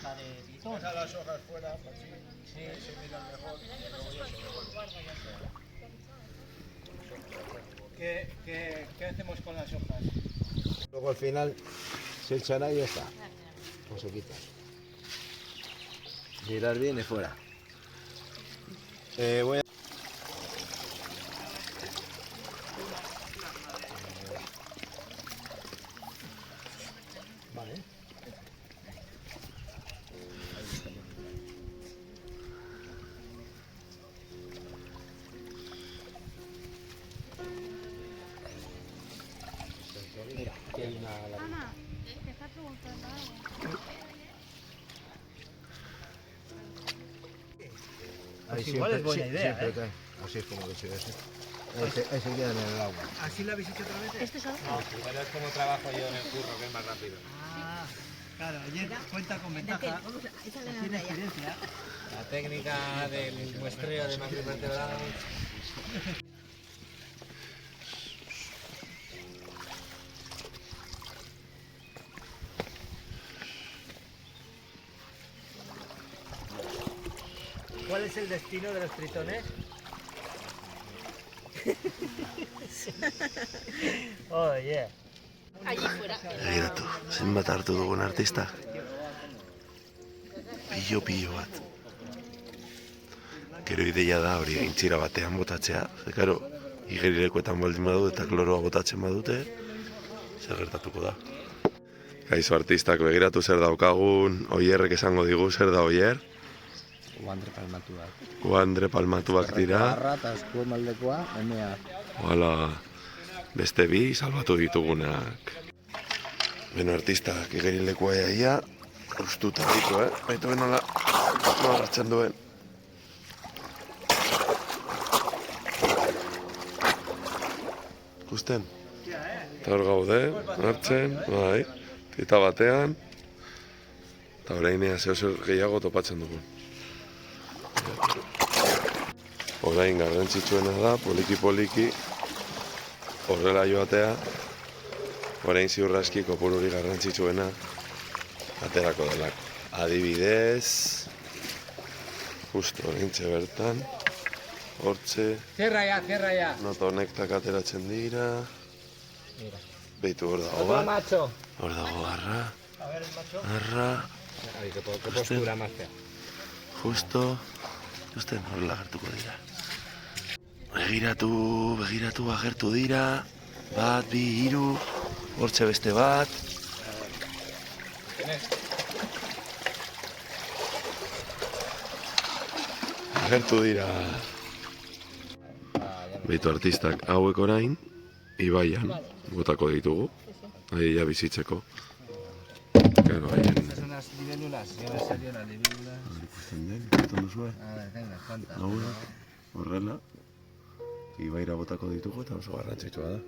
hoja de pitón. Deja las hojas fuera, así se miran mejor. ¿Qué hacemos con las hojas? Luego al final se echan ahí y ya está. No se quitan. Mirar bien y fuera. Voy a... Vale. Mira, aquí hay una... Ana, te está preguntando algo. Ahí igual es buena idea, siempre cae. Así es como que se hace. Ahí se quedan en el agua. ¿Así lo habéis hecho otra vez? ¿Este solo? No, pero es como trabajo yo en el curro, que es más rápido. Ah, claro, ayer cuenta con ventaja. Tiene experiencia. La técnica del muestreo de macroinvertebrados. ¿Cuál es el destino de los tritones? Oh, yeah. Allí fuera. Begiratu, zenbat hartu dugun artista. Pilo bat. Gero ideia da hori aintzira batean botatzea. Ze, karo, igerilekuetan baldin badu eta kloroa botatzen badute, zer gertatuko da. Gaizo artistak begiratu zer daukagun, Oierrek esango digu zer da Oier. Uandre palmatuak. Uandre palmatuak dira. Garra eta eskuo maldekoa, emea. Hala, beste bi salbatu ditugunak. Beno artistak igerilekua iaia, ustuta ditu, Baitu nola hartzen duen. Ikusten? Eta hor gaude, hartzen, bai, tita batean. Eta orainea zeo gehiago topatzen dugu. Orain garrantzitsuena da, poliki-poliki, horrela joatea, orain ziurraski kopururi garrantzitsuena aterako delako. Adibidez, justo oraintxe bertan, hortxe, Cierra ya. notonektak ateratzen dira, behitu hor dago Otro bat, macho. hor dago garra, A ver el macho. garra, Ay, qué postura más fea. justo, ikusten horrela hartuko dira. Begiratu agertu dira, bat, bi, hiru, hortxe beste bat. Agertu dira. Beitu artistak hauek orain, ibaian botako ditugu, aia bizitzeko. Claro, haien... Estas son las libélulas. Yo les salió las libélulas. Ikusten den, ikusten duzue. A ver, venga, cuenta. Hauek, horrela, ibaira botako ditugu eta oso garrantzitsua da.